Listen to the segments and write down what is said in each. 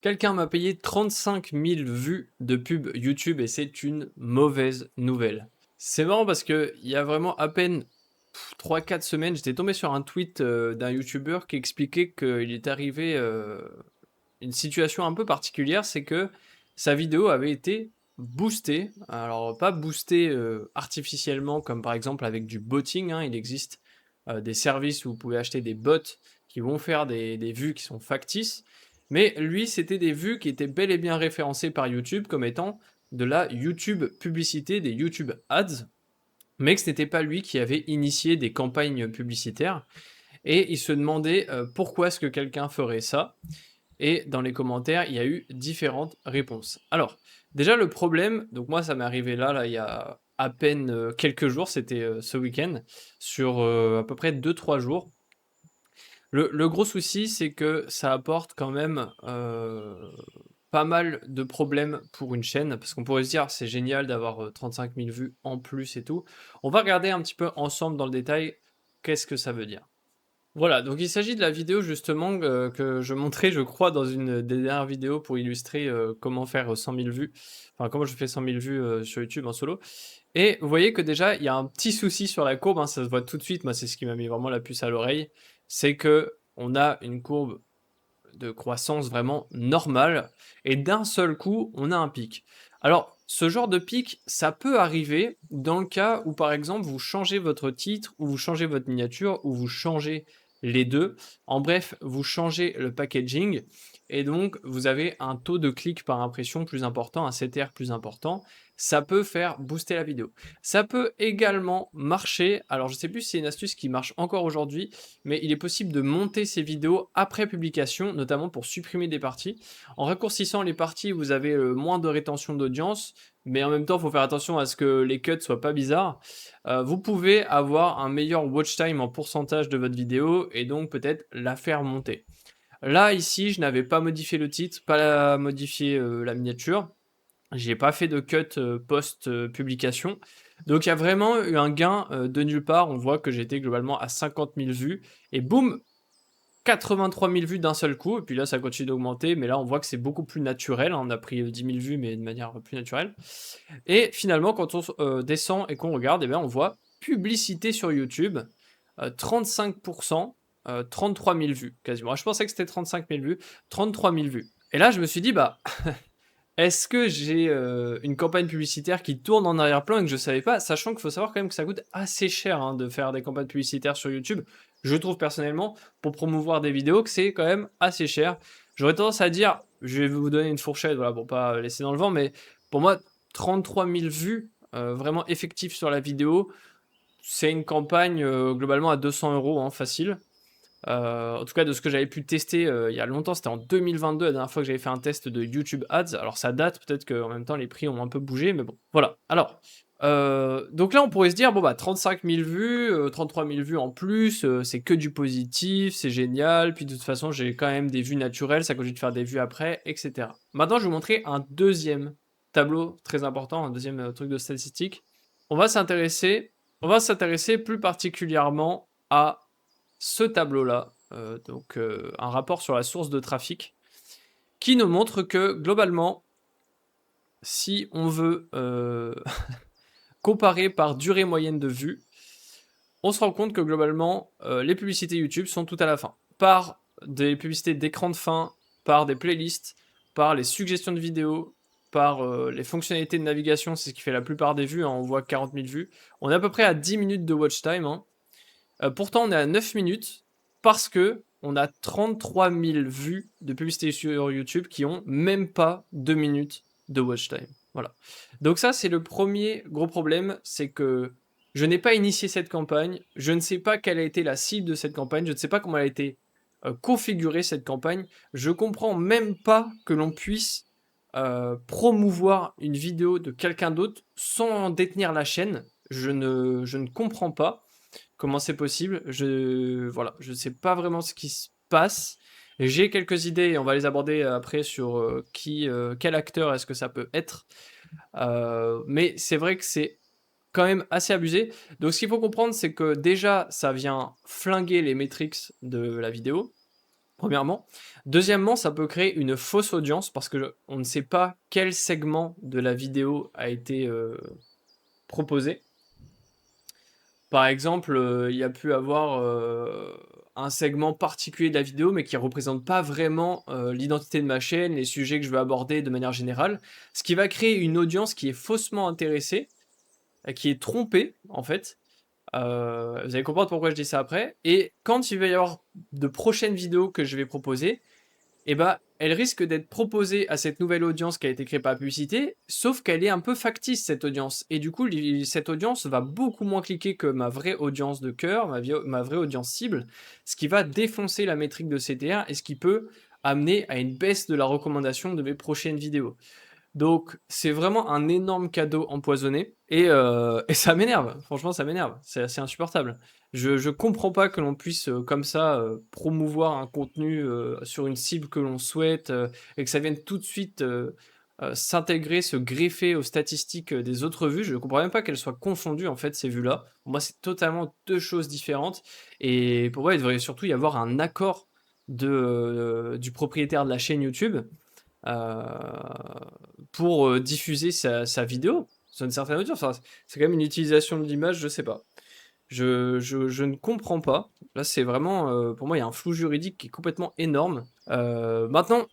Quelqu'un m'a payé 35 000 vues de pub YouTube et c'est une mauvaise nouvelle. C'est marrant parce que il y a vraiment à peine 3-4 semaines, j'étais tombé sur un tweet d'un YouTuber qui expliquait qu'il est arrivé une situation un peu particulière, c'est que sa vidéo avait été boostée. Alors pas boostée artificiellement comme par exemple avec du botting, hein. Il existe des services où vous pouvez acheter des bots qui vont faire des vues qui sont factices. Mais lui, c'était des vues qui étaient bel et bien référencées par YouTube comme étant de la YouTube publicité, des YouTube ads, mais que ce n'était pas lui qui avait initié des campagnes publicitaires. Et il se demandait pourquoi est-ce que quelqu'un ferait ça. Et dans les commentaires, il y a eu différentes réponses. Alors, déjà le problème, donc moi ça m'est arrivé là, il y a à peine quelques jours, c'était ce week-end, sur à peu près 2-3 jours. Le gros souci, c'est que ça apporte quand même pas mal de problèmes pour une chaîne, parce qu'on pourrait se dire c'est génial d'avoir 35 000 vues en plus et tout. On va regarder un petit peu ensemble dans le détail qu'est-ce que ça veut dire. Voilà, donc il s'agit de la vidéo justement que je montrais, je crois, dans une des dernières vidéos pour illustrer comment faire 100 000 vues, enfin comment je fais 100 000 vues sur YouTube en solo. Et vous voyez que déjà, il y a un petit souci sur la courbe, hein, ça se voit tout de suite, moi c'est ce qui m'a mis vraiment la puce à l'oreille, c'est que on a une courbe de croissance vraiment normale, et d'un seul coup, on a un pic. Alors, ce genre de pic, ça peut arriver dans le cas où, par exemple, vous changez votre titre, ou vous changez votre miniature, ou vous changez les deux. En bref, vous changez le packaging, et donc vous avez un taux de clic par impression plus important, un CTR plus important. Ça peut faire booster la vidéo. Ça peut également marcher, alors je sais plus si c'est une astuce qui marche encore aujourd'hui, mais il est possible de monter ces vidéos après publication, notamment pour supprimer des parties. En raccourcissant les parties, vous avez moins de rétention d'audience, mais en même temps, il faut faire attention à ce que les cuts soient pas bizarres. Vous pouvez avoir un meilleur watch time en pourcentage de votre vidéo et donc peut-être la faire monter. Là, ici, je n'avais pas modifié le titre, pas modifié la miniature. J'ai pas fait de cut post-publication. Donc il y a vraiment eu un gain de nulle part. On voit que j'étais globalement à 50 000 vues. Et boum, 83 000 vues d'un seul coup. Et puis là, ça continue d'augmenter. Mais là, on voit que c'est beaucoup plus naturel. On a pris 10 000 vues, mais de manière plus naturelle. Et finalement, quand on descend et qu'on regarde, eh bien, on voit publicité sur YouTube. 35%, 33 000 vues quasiment. Je pensais que c'était 35 000 vues. 33 000 vues. Et là, je me suis dit, bah... Est-ce que j'ai une campagne publicitaire qui tourne en arrière-plan et que je savais pas, sachant qu'il faut savoir quand même que ça coûte assez cher hein, de faire des campagnes publicitaires sur YouTube. Je trouve personnellement, pour promouvoir des vidéos, que c'est quand même assez cher. J'aurais tendance à dire, je vais vous donner une fourchette, voilà, pour pas laisser dans le vent, mais pour moi, 33 000 vues vraiment effectives sur la vidéo, c'est une campagne globalement à 200 euros, hein, facile. En tout cas, de ce que j'avais pu tester il y a longtemps, c'était en 2022, la dernière fois que j'avais fait un test de YouTube Ads. Alors ça date, peut-être qu'en même temps les prix ont un peu bougé, mais bon, voilà. Alors, donc là on pourrait se dire, bon bah 35 000 vues, 33 000 vues en plus, c'est que du positif, c'est génial, puis de toute façon j'ai quand même des vues naturelles, ça continue de faire des vues après, etc. Maintenant je vais vous montrer un deuxième tableau très important, un deuxième truc de statistique. On va s'intéresser plus particulièrement à ce tableau-là, donc un rapport sur la source de trafic, qui nous montre que globalement, si on veut comparer par durée moyenne de vue, on se rend compte que globalement, les publicités YouTube sont tout à la fin. Par des publicités d'écran de fin, par des playlists, par les suggestions de vidéos, par les fonctionnalités de navigation, c'est ce qui fait la plupart des vues, hein, on voit 40 000 vues. On est à peu près à 10 minutes de watch time, hein. Pourtant, on est à 9 minutes parce que on a 33 000 vues de publicité sur YouTube qui ont même pas 2 minutes de watch time. Voilà. Donc ça, c'est le premier gros problème, c'est que je n'ai pas initié cette campagne, je ne sais pas quelle a été la cible de cette campagne, je ne sais pas comment elle a été configurée cette campagne, je comprends même pas que l'on puisse promouvoir une vidéo de quelqu'un d'autre sans détenir la chaîne. Je ne comprends pas comment c'est possible. Voilà, je ne sais pas vraiment ce qui se passe. J'ai quelques idées et on va les aborder après sur quel acteur est-ce que ça peut être. Mais c'est vrai que c'est quand même assez abusé. Donc ce qu'il faut comprendre, c'est que déjà, ça vient flinguer les métriques de la vidéo. premièrement. Deuxièmement, ça peut créer une fausse audience parce que on ne sait pas quel segment de la vidéo a été proposé. Par exemple, il y a pu avoir un segment particulier de la vidéo, mais qui ne représente pas vraiment l'identité de ma chaîne, les sujets que je veux aborder de manière générale, ce qui va créer une audience qui est faussement intéressée, qui est trompée en fait. Vous allez comprendre pourquoi je dis ça après. Et quand il va y avoir de prochaines vidéos que je vais proposer, eh ben, elle risque d'être proposée à cette nouvelle audience qui a été créée par la publicité, sauf qu'elle est un peu factice, cette audience. Et du coup, cette audience va beaucoup moins cliquer que ma vraie audience de cœur, ma vraie audience cible, ce qui va défoncer la métrique de CTR et ce qui peut amener à une baisse de la recommandation de mes prochaines vidéos. Donc, c'est vraiment un énorme cadeau empoisonné et ça m'énerve. Franchement, ça m'énerve. C'est assez insupportable. Je comprends pas que l'on puisse, comme ça, promouvoir un contenu, sur une cible que l'on souhaite, et que ça vienne tout de suite, s'intégrer, se greffer aux statistiques, des autres vues. Je ne comprends même pas qu'elles soient confondues, en fait, ces vues-là. Pour moi, c'est totalement 2 choses différentes et pour moi, il devrait surtout y avoir un accord du propriétaire de la chaîne YouTube, pour diffuser sa vidéo sur une certaine audience. Enfin, c'est quand même une utilisation de l'image, je sais pas. Je ne comprends pas. Là, c'est vraiment, pour moi, il y a un flou juridique qui est complètement énorme. Maintenant,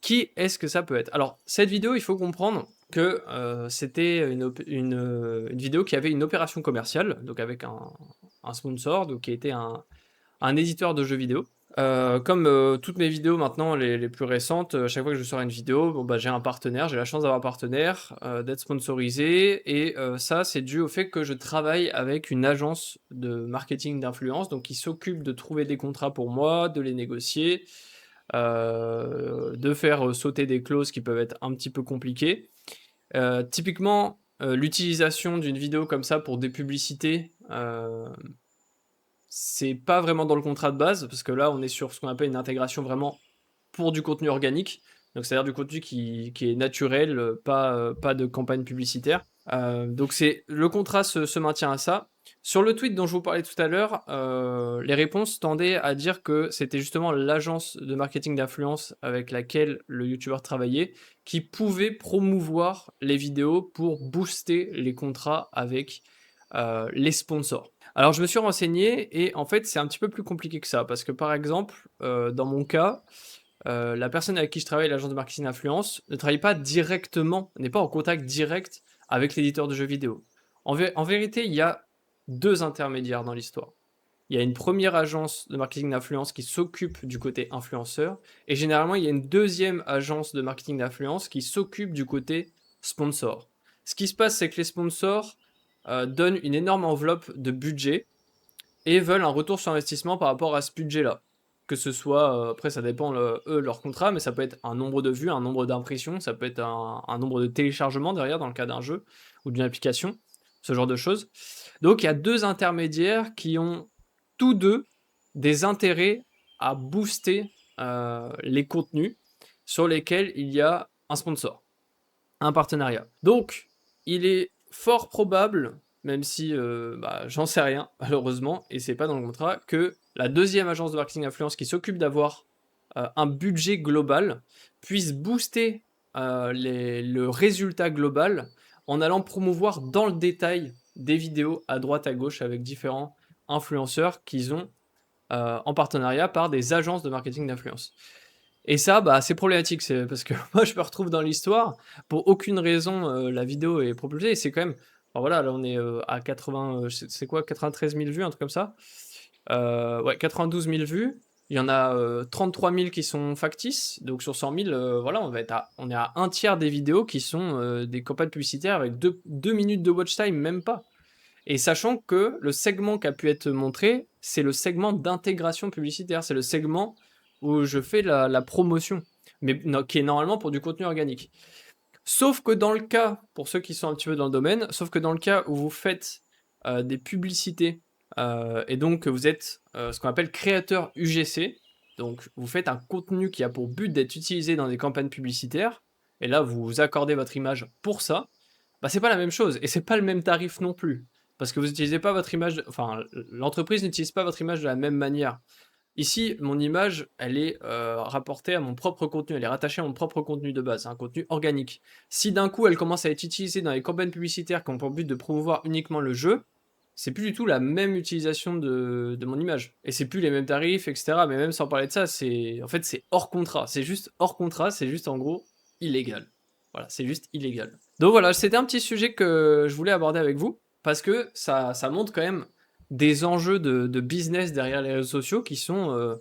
qui est-ce que ça peut être? Alors, cette vidéo, il faut comprendre que c'était une vidéo qui avait une opération commerciale, donc avec un sponsor, donc qui était un éditeur de jeux vidéo. Comme toutes mes vidéos maintenant, les plus récentes, chaque fois que je sors une vidéo, bon, bah, j'ai un partenaire, j'ai la chance d'avoir un partenaire, d'être sponsorisé et ça, c'est dû au fait que je travaille avec une agence de marketing d'influence, donc qui s'occupe de trouver des contrats pour moi, de les négocier, de faire sauter des clauses qui peuvent être un petit peu compliquées. Typiquement, l'utilisation d'une vidéo comme ça pour des publicités, c'est pas vraiment dans le contrat de base, parce que là, on est sur ce qu'on appelle une intégration vraiment pour du contenu organique. Donc, c'est-à-dire du contenu qui est naturel, pas de campagne publicitaire. Donc, le contrat se maintient à ça. Sur le tweet dont je vous parlais tout à l'heure, les réponses tendaient à dire que c'était justement l'agence de marketing d'influence avec laquelle le youtubeur travaillait qui pouvait promouvoir les vidéos pour booster les contrats avec les sponsors. Alors je me suis renseigné et en fait c'est un petit peu plus compliqué que ça parce que par exemple dans mon cas, la personne avec qui je travaille, l'agence de marketing d'influence, ne travaille pas directement, n'est pas en contact direct avec l'éditeur de jeux vidéo. En vérité, il y a 2 intermédiaires dans l'histoire. Il y a une première agence de marketing d'influence qui s'occupe du côté influenceur et généralement il y a une deuxième agence de marketing d'influence qui s'occupe du côté sponsor. Ce qui se passe, c'est que les sponsors donnent une énorme enveloppe de budget et veulent un retour sur investissement par rapport à ce budget-là. Que ce soit, après ça dépend leur contrat, mais ça peut être un nombre de vues, un nombre d'impressions, ça peut être un nombre de téléchargements derrière dans le cas d'un jeu ou d'une application, ce genre de choses. Donc il y a 2 intermédiaires qui ont tous 2 des intérêts à booster les contenus sur lesquels il y a un sponsor, un partenariat. Donc il est fort probable, même si j'en sais rien malheureusement, et c'est pas dans le contrat, que la deuxième agence de marketing influence qui s'occupe d'avoir un budget global puisse booster le résultat global en allant promouvoir dans le détail des vidéos à droite à gauche avec différents influenceurs qu'ils ont en partenariat par des agences de marketing d'influence. Et ça, c'est problématique, c'est parce que moi, je me retrouve dans l'histoire, pour aucune raison, la vidéo est propulsée et c'est quand même, enfin voilà, là on est à 80, c'est quoi, 93 000 vues, un truc comme ça. Ouais, 92 000 vues. Il y en a 33 000 qui sont factices, donc sur 100 000, voilà, on est à un tiers des vidéos qui sont des campagnes publicitaires avec 2 minutes de watch time, même pas. Et sachant que le segment qui a pu être montré, c'est le segment d'intégration publicitaire, c'est le segment où je fais la promotion, mais qui est normalement pour du contenu organique. Sauf que dans le cas, pour ceux qui sont un petit peu dans le domaine, sauf que dans le cas où vous faites des publicités et donc vous êtes ce qu'on appelle créateur UGC, donc vous faites un contenu qui a pour but d'être utilisé dans des campagnes publicitaires, et là vous accordez votre image pour ça, c'est pas la même chose et c'est pas le même tarif non plus. Parce que vous n'utilisez pas votre image, enfin l'entreprise n'utilise pas votre image de la même manière. Ici, mon image, elle est rapportée à mon propre contenu, elle est rattachée à mon propre contenu de base, un contenu organique. Si d'un coup, elle commence à être utilisée dans les campagnes publicitaires qui ont pour but de promouvoir uniquement le jeu, c'est plus du tout la même utilisation de mon image. Et c'est plus les mêmes tarifs, etc. Mais même sans parler de ça, en fait, c'est hors contrat. C'est juste hors contrat, c'est juste en gros illégal. Voilà, c'est juste illégal. Donc voilà, c'était un petit sujet que je voulais aborder avec vous, parce que ça montre quand même des enjeux de business derrière les réseaux sociaux qui sont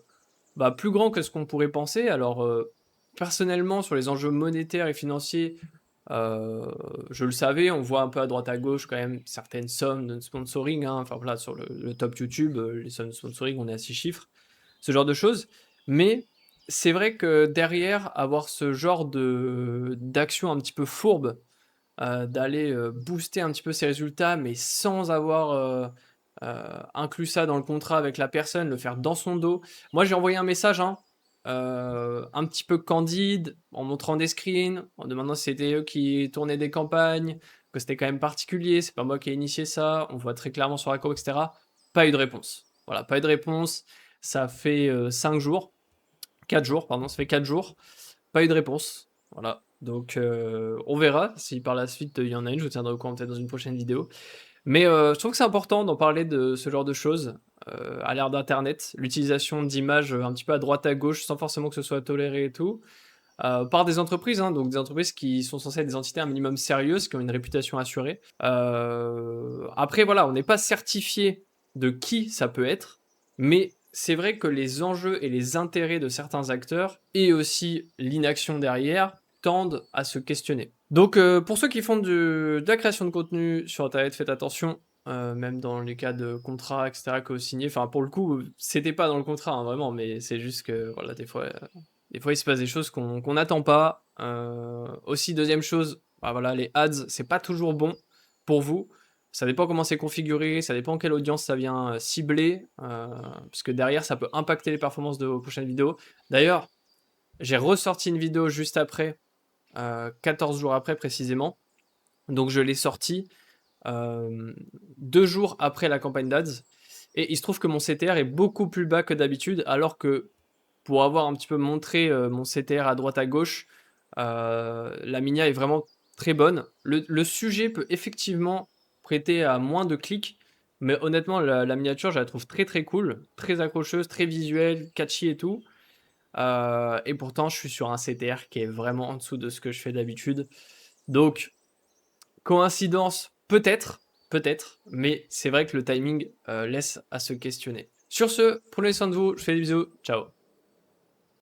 plus grands que ce qu'on pourrait penser. Alors, personnellement, sur les enjeux monétaires et financiers, je le savais, on voit un peu à droite à gauche quand même certaines sommes de sponsoring, hein. Enfin voilà, sur le top YouTube, les sommes de sponsoring, on est à 6 chiffres, ce genre de choses. Mais c'est vrai que derrière, avoir ce genre d'action un petit peu fourbe, d'aller booster un petit peu ses résultats, mais sans avoir inclus ça dans le contrat avec la personne, le faire dans son dos. Moi, j'ai envoyé un message, hein, un petit peu candide, en montrant des screens, en demandant si c'était eux qui tournaient des campagnes, que c'était quand même particulier, c'est pas moi qui ai initié ça, on voit très clairement sur la com, etc. Pas eu de réponse. Voilà, pas eu de réponse. Ça fait 5 jours, 4 jours, pardon, ça fait 4 jours. Pas eu de réponse. Voilà. Donc, on verra si par la suite il y en a une. Je vous tiendrai au courant peut-être dans une prochaine vidéo. Mais je trouve que c'est important d'en parler de ce genre de choses à l'ère d'Internet. L'utilisation d'images un petit peu à droite à gauche sans forcément que ce soit toléré et tout. Par des entreprises, hein, donc des entreprises qui sont censées être des entités un minimum sérieuses, qui ont une réputation assurée. Après, voilà, on n'est pas certifié de qui ça peut être, mais c'est vrai que les enjeux et les intérêts de certains acteurs, et aussi l'inaction derrière, tendent à se questionner. Donc, pour ceux qui font de la création de contenu sur Internet, faites attention, même dans les cas de contrats, etc., que vous signez. Enfin, pour le coup, c'était pas dans le contrat, hein, vraiment, mais c'est juste que, voilà, des fois, il se passe des choses qu'on n'attend pas. Aussi, deuxième chose, voilà, les ads, c'est pas toujours bon pour vous. Ça dépend comment c'est configuré, ça dépend quelle audience ça vient cibler, parce que derrière, ça peut impacter les performances de vos prochaines vidéos. D'ailleurs, j'ai ressorti une vidéo juste après, 14 jours après précisément. Donc je l'ai sortie 2 jours après la campagne d'ads. Et il se trouve que mon CTR est beaucoup plus bas que d'habitude, alors que pour avoir un petit peu montré mon CTR à droite à gauche, la Minia est vraiment très bonne. Le sujet peut effectivement prêter à moins de clics, mais honnêtement, la miniature, je la trouve très très cool, très accrocheuse, très visuelle, catchy et tout. Et pourtant, je suis sur un CTR qui est vraiment en dessous de ce que je fais d'habitude. Donc, coïncidence, peut-être, peut-être, mais c'est vrai que le timing laisse à se questionner. Sur ce, prenez soin de vous, je fais des bisous, ciao.